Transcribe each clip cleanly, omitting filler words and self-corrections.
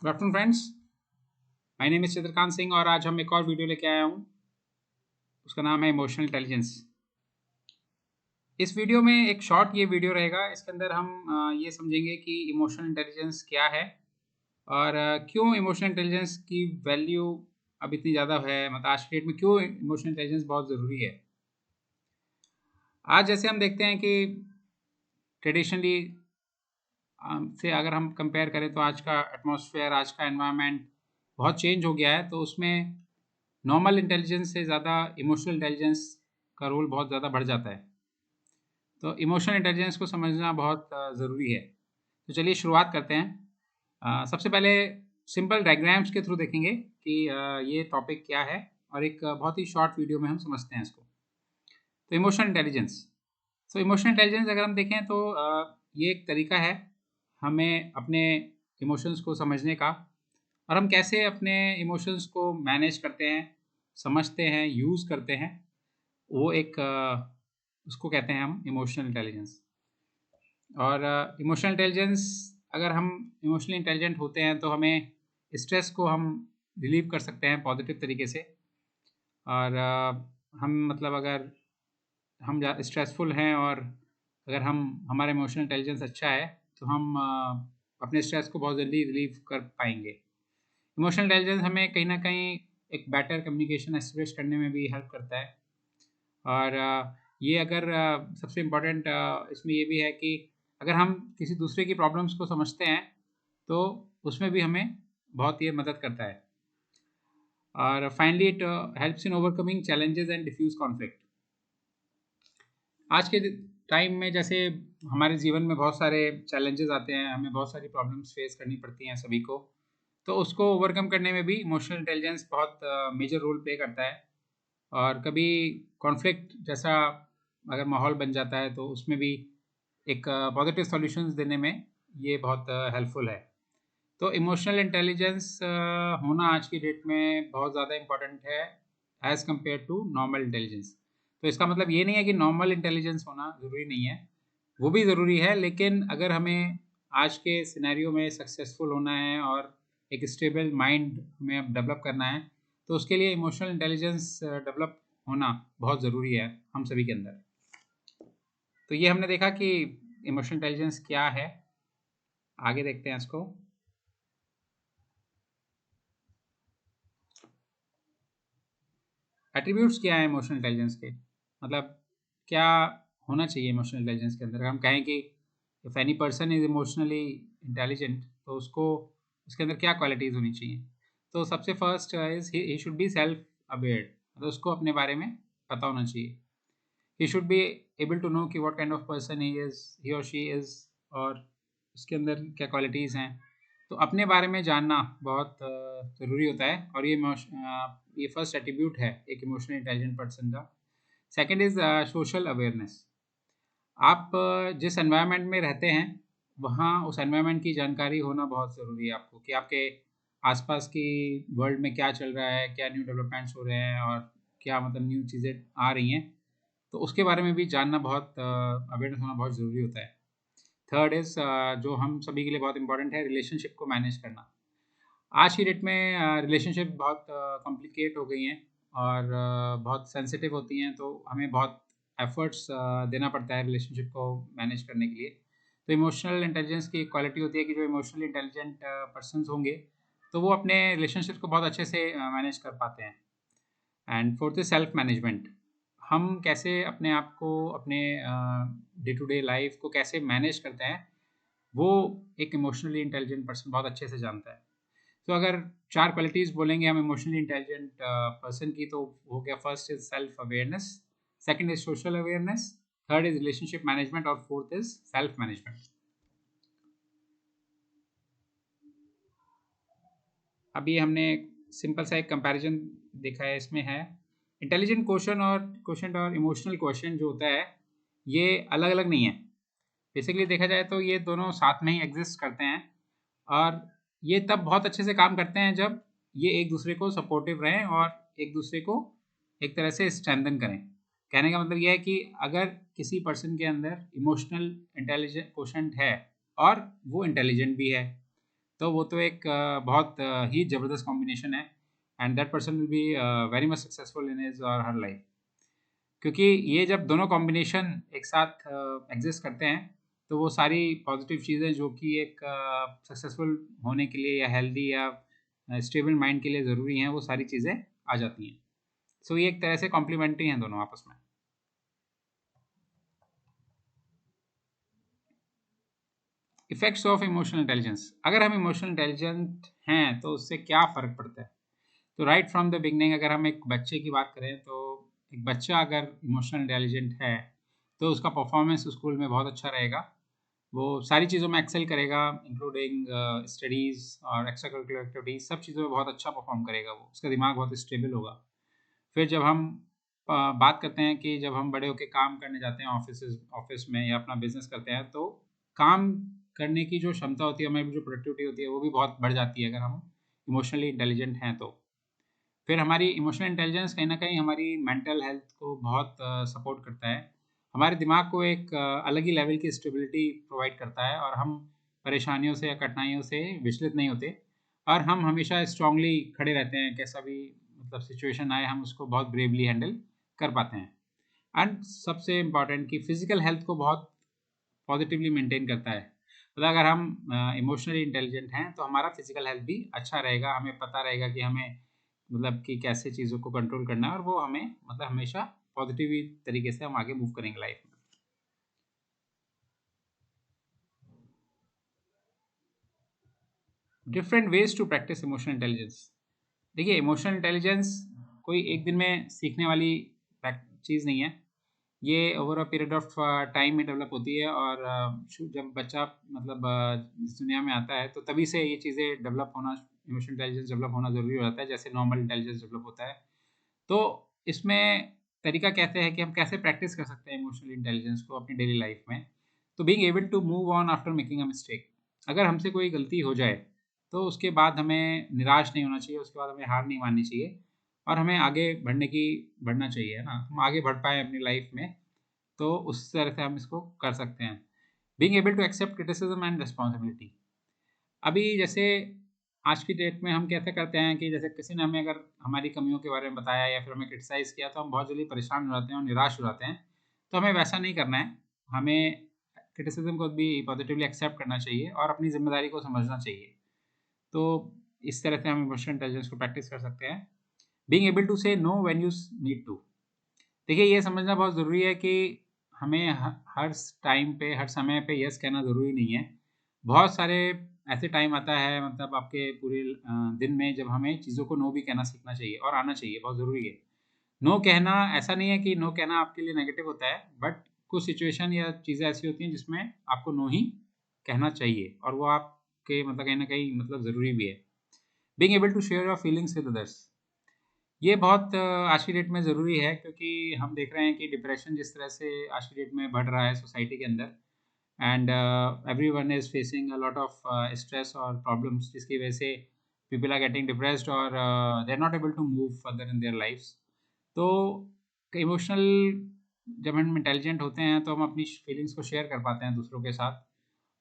Good afternoon friends. My name is Chandrakant Singh और आज हम एक और वीडियो लेके आया हूँ। उसका नाम है इमोशनल इंटेलिजेंस। इस वीडियो में एक शॉर्ट ये वीडियो रहेगा। इसके अंदर हम ये समझेंगे कि इमोशनल इंटेलिजेंस क्या है और क्यों इमोशनल इंटेलिजेंस की वैल्यू अब इतनी ज़्यादा है। मतलब आज की डेट में क्यों इमोशनल इंटेलिजेंस बहुत ज़रूरी है। आज जैसे हम देखते हैं कि ट्रेडिशनली से अगर हम कंपेयर करें तो आज का एटमॉस्फेयर, आज का एनवायरनमेंट बहुत चेंज हो गया है। तो उसमें नॉर्मल इंटेलिजेंस से ज़्यादा इमोशनल इंटेलिजेंस का रोल बहुत ज़्यादा बढ़ जाता है। तो इमोशनल इंटेलिजेंस को समझना बहुत ज़रूरी है। तो चलिए शुरुआत करते हैं। सबसे पहले सिंपल डायग्राम्स के थ्रू देखेंगे कि ये टॉपिक क्या है और एक बहुत ही शॉर्ट वीडियो में हम समझते हैं इसको। तो emotional intelligence. So emotional intelligence अगर हम देखें तो ये एक तरीका है हमें अपने इमोशंस को समझने का और हम कैसे अपने इमोशंस को मैनेज करते हैं, समझते हैं, यूज़ करते हैं। वो एक उसको कहते हैं हम इमोशनल इंटेलिजेंस। और इमोशनल इंटेलिजेंस, अगर हम इमोशनली इंटेलिजेंट होते हैं तो हमें स्ट्रेस को हम रिलीव कर सकते हैं पॉजिटिव तरीके से। और हम मतलब अगर हम स्ट्रेसफुल हैं और अगर हम हमारा इमोशनल इंटेलिजेंस अच्छा है तो हम अपने स्ट्रेस को बहुत जल्दी रिलीव कर पाएंगे। इमोशनल इंटेलिजेंस हमें कहीं ना कहीं एक बेटर कम्युनिकेशन एस्टेब्लिश करने में भी हेल्प करता है। और ये अगर सबसे इम्पोर्टेंट इसमें ये भी है कि अगर हम किसी दूसरे की प्रॉब्लम्स को समझते हैं तो उसमें भी हमें बहुत ये मदद करता है। और finally it helps in overcoming challenges and diffuse conflict. आज के टाइम में जैसे हमारे जीवन में बहुत सारे चैलेंजेस आते हैं, हमें बहुत सारी प्रॉब्लम्स फेस करनी पड़ती हैं सभी को। तो उसको ओवरकम करने में भी इमोशनल इंटेलिजेंस बहुत मेजर रोल प्ले करता है। और कभी कॉन्फ्लिक्ट जैसा अगर माहौल बन जाता है तो उसमें भी एक पॉजिटिव सॉल्यूशंस देने में ये बहुत हेल्पफुल है। तो इमोशनल इंटेलिजेंस होना आज की डेट में बहुत ज़्यादा इम्पोर्टेंट है as compare to normal intelligence. तो इसका मतलब ये नहीं है कि नॉर्मल इंटेलिजेंस होना ज़रूरी नहीं है, वो भी ज़रूरी है। लेकिन अगर हमें आज के सिनेरियो में सक्सेसफुल होना है और एक स्टेबल माइंड हमें अब डेवलप करना है तो उसके लिए इमोशनल इंटेलिजेंस डेवलप होना बहुत ज़रूरी है हम सभी के अंदर। तो ये हमने देखा कि इमोशनल इंटेलिजेंस क्या है। आगे देखते हैं इसको। एट्रीब्यूट्स क्या है इमोशनल इंटेलिजेंस के, मतलब क्या होना चाहिए इमोशनल इंटेलिजेंस के अंदर। अगर हम कहें कि if any person is emotionally intelligent तो उसको उसके अंदर क्या क्वालिटीज़ होनी चाहिए। तो सबसे first is he should be self aware, मतलब उसको अपने बारे में पता होना चाहिए। He should be able to know कि what kind of person he और शी इज़, और उसके अंदर क्या क्वालिटीज़ हैं। तो अपने बारे में जानना बहुत ज़रूरी होता है और ये फर्स्ट एट्रीब्यूट है एक इमोशनली इंटेलिजेंट पर्सन का। Second is social awareness. आप जिस एनवायरनमेंट में रहते हैं वहाँ उस एनवायरनमेंट की जानकारी होना बहुत ज़रूरी है आपको कि आपके आसपास की वर्ल्ड में क्या चल रहा है, क्या न्यू डेवलपमेंट्स हो रहे हैं और क्या मतलब न्यू चीज़ें आ रही हैं। तो उसके बारे में भी जानना बहुत अवेयरनेस होना बहुत ज़रूरी होता है। थर्ड इज़ जो हम सभी के लिए बहुत इंपॉर्टेंट है, रिलेशनशिप को मैनेज करना। आज की डेट में रिलेशनशिप बहुत कॉम्प्लिकेट हो गई हैं और बहुत सेंसिटिव होती हैं। तो हमें बहुत एफर्ट्स देना पड़ता है रिलेशनशिप को मैनेज करने के लिए। तो इमोशनल इंटेलिजेंस की एक क्वालिटी होती है कि जो इमोशनली इंटेलिजेंट पर्सन्स होंगे तो वो अपने रिलेशनशिप को बहुत अच्छे से मैनेज कर पाते हैं। And fourth is self management. हम कैसे अपने आप को, अपने डे टू डे लाइफ को कैसे मैनेज करते हैं वो एक इमोशनली इंटेलिजेंट पर्सन बहुत अच्छे से जानता है। तो अगर चार क्वालिटीज़ बोलेंगे हम इमोशनली इंटेलिजेंट पर्सन की तो हो गया, first is self awareness, second is social awareness, third is relationship management और फोर्थ इज सेल्फ मैनेजमेंट। अभी हमने सिंपल सा एक कंपैरिजन देखा है। इसमें है इंटेलिजेंट क्वेश्चन और इमोशनल क्वेश्चन जो होता है ये अलग अलग नहीं है। बेसिकली देखा जाए तो ये दोनों साथ में ही एग्जिस्ट करते हैं और ये तब बहुत अच्छे से काम करते हैं जब ये एक दूसरे को सपोर्टिव रहें और एक दूसरे को एक तरह से स्ट्रेंथन करें। कहने का मतलब ये है कि अगर किसी पर्सन के अंदर इमोशनल इंटेलिजेंट क्वेश्चन है और वो इंटेलिजेंट भी है तो वो तो एक बहुत ही ज़बरदस्त कॉम्बिनेशन है, and that person will be very much successful in his और हर लाइफ। क्योंकि ये जब दोनों कॉम्बिनेशन एक साथ एग्जिस्ट करते हैं, तो वो सारी पॉजिटिव चीज़ें जो कि एक सक्सेसफुल होने के लिए या हेल्दी या स्टेबल माइंड के लिए ज़रूरी हैं, वो सारी चीज़ें आ जाती हैं। सो ये एक तरह से कॉम्प्लीमेंट्री हैं दोनों आपस में। इफ़ेक्ट्स ऑफ इमोशनल इंटेलिजेंस, अगर हम इमोशनल इंटेलिजेंट हैं तो उससे क्या फ़र्क पड़ता है? तो राइट फ्रॉम द बिगनिंग अगर हम एक बच्चे की बात करें, तो एक बच्चा अगर इमोशनल इंटेलिजेंट है तो उसका परफॉर्मेंस स्कूल में बहुत अच्छा रहेगा। वो सारी चीज़ों में एक्सेल करेगा, इंक्लूडिंग स्टडीज़ और एक्स्ट्रा करिकुलर एक्टिविटीज़, सब चीज़ों में बहुत अच्छा परफॉर्म करेगा वो। उसका दिमाग बहुत स्टेबल होगा। फिर जब हम बात करते हैं कि जब हम बड़े होके काम करने जाते हैं ऑफ़िस में या अपना बिज़नेस करते हैं, तो काम करने की जो क्षमता होती है, हमारी जो प्रोडक्टिविटी होती है, वो भी बहुत बढ़ जाती है अगर हम इमोशनली इंटेलिजेंट हैं तो। फिर हमारी इमोशनल इंटेलिजेंस कहीं न कहीं हमारी मेंटल हेल्थ को बहुत सपोर्ट करता है। हमारे दिमाग को एक अलग ही लेवल की स्टेबिलिटी प्रोवाइड करता है, और हम परेशानियों से या कठिनाइयों से विचलित नहीं होते, और हम हमेशा स्ट्रांगली खड़े रहते हैं। कैसा भी मतलब सिचुएशन आए, हम उसको बहुत ब्रेवली हैंडल कर पाते हैं। एंड सबसे इम्पोर्टेंट कि फिज़िकल हेल्थ को बहुत पॉजिटिवली मेंटेन करता है। मतलब अगर हम इमोशनली इंटेलिजेंट हैं, तो हमारा फिज़िकल हेल्थ भी अच्छा रहेगा। हमें पता रहेगा कि हमें मतलब कि कैसे चीज़ों को कंट्रोल करना है, और वो हमें मतलब हमेशा पॉजिटिव ही तरीके से हम आगे मूव करेंगे लाइफ में। Different ways to practise emotional intelligence. देखिए, इमोशनल इंटेलिजेंस कोई एक दिन में सीखने वाली चीज़ नहीं है। ये over a period of time में डेवलप होती है, और जब बच्चा मतलब इस दुनिया में आता है, तो तभी से ये चीज़ें डेवलप होना, इमोशनल इंटेलिजेंस डेवलप होना ज़रूरी हो जाता है, जैसे नॉर्मल इंटेलिजेंस डेवलप होता है। तो इसमें तरीका कैसे है कि हम कैसे प्रैक्टिस कर सकते हैं इमोशनल इंटेलिजेंस को अपनी डेली लाइफ में। तो being able to move on after making a mistake, अगर हमसे कोई गलती हो जाए, तो उसके बाद हमें निराश नहीं होना चाहिए, उसके बाद हमें हार नहीं माननी चाहिए, और हमें आगे बढ़ना चाहिए, है ना? हम आगे बढ़ पाएँ अपनी लाइफ में, तो उस तरह से हम इसको कर सकते हैं। Being able to accept criticism and responsibility. अभी जैसे आज की डेट में हम कैसे करते हैं कि जैसे किसी ने हमें अगर हमारी कमियों के बारे में बताया या फिर हमें क्रिटिसाइज़ किया, तो हम बहुत जल्दी परेशान हो जाते हैं और निराश हो जाते हैं। तो हमें वैसा नहीं करना है। हमें क्रिटिसिज़्म को भी पॉज़िटिवली एक्सेप्ट करना चाहिए और अपनी ज़िम्मेदारी को समझना चाहिए। तो इस तरह से हम इमोशनल इंटेलिजेंस को प्रैक्टिस कर सकते हैं। Being able to say no when you need to. देखिए, ये समझना बहुत ज़रूरी है कि हमें हर टाइम पे, हर समय पे यस कहना ज़रूरी नहीं है। बहुत सारे ऐसे टाइम आता है मतलब आपके पूरे दिन में, जब हमें चीज़ों को नो भी कहना सीखना चाहिए और आना चाहिए, बहुत ज़रूरी है। नो कहना ऐसा नहीं है कि नो कहना आपके लिए नेगेटिव होता है, बट कुछ सिचुएशन या चीज़ें ऐसी होती हैं जिसमें आपको नो ही कहना चाहिए, और वो आपके मतलब कहीं न कहीं मतलब ज़रूरी भी है। Being able to share your feelings with others. ये बहुत आज की डेट में ज़रूरी है, क्योंकि हम देख रहे हैं कि डिप्रेशन जिस तरह से आज की डेट में बढ़ रहा है सोसाइटी के अंदर, and everyone is facing a lot of stress और प्रॉब्लम्स, जिसकी वजह से पीपल आर गेटिंग डिप्रेस्ड, और they are not able to move further in their lifes. तो इमोशनल जब हम इंटेलिजेंट होते हैं, तो हम अपनी फीलिंग्स को शेयर कर पाते हैं दूसरों के साथ,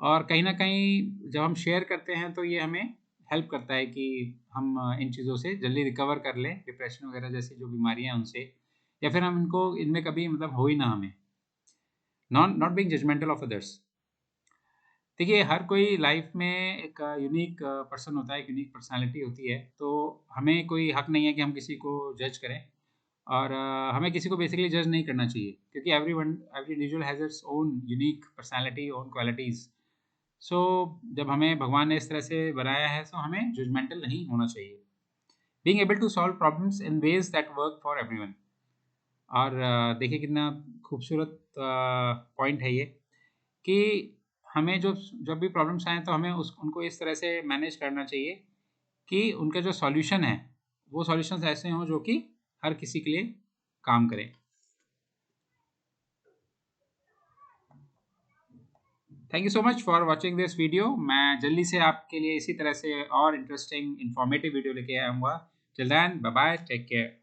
और कहीं न कहीं जब हम शेयर करते हैं, तो ये हमें हेल्प करता है कि हम इन चीज़ों से जल्दी रिकवर कर लें, डिप्रेशन वगैरह जैसी जो बीमारियाँ हैं उनसे, या फिर हम इनको इनमें कभी मतलब हो ही ना हमें। Not being judgemental of others. देखिए, हर कोई लाइफ में एक यूनिक पर्सन होता है, एक यूनिक पर्सनैलिटी होती है, तो हमें कोई हक नहीं है कि हम किसी को जज करें, और हमें किसी को बेसिकली जज नहीं करना चाहिए, क्योंकि every individual has its own unique personality, own qualities. So जब हमें भगवान ने इस तरह से बनाया है, तो हमें जजमेंटल नहीं होना चाहिए। Being able to solve problems in ways that work for everyone. और देखिए कितना खूबसूरत पॉइंट है ये, कि हमें जो जब भी प्रॉब्लम्स आएँ, तो हमें उस उनको इस तरह से मैनेज करना चाहिए कि उनका जो सॉल्यूशन है, वो सॉल्यूशंस ऐसे हों जो कि हर किसी के लिए काम करें। Thank you so much for watching this video. मैं जल्दी से आपके लिए इसी तरह से और इंटरेस्टिंग इन्फॉर्मेटिव वीडियो लेके आऊँगा। Till then, bye bye, take care.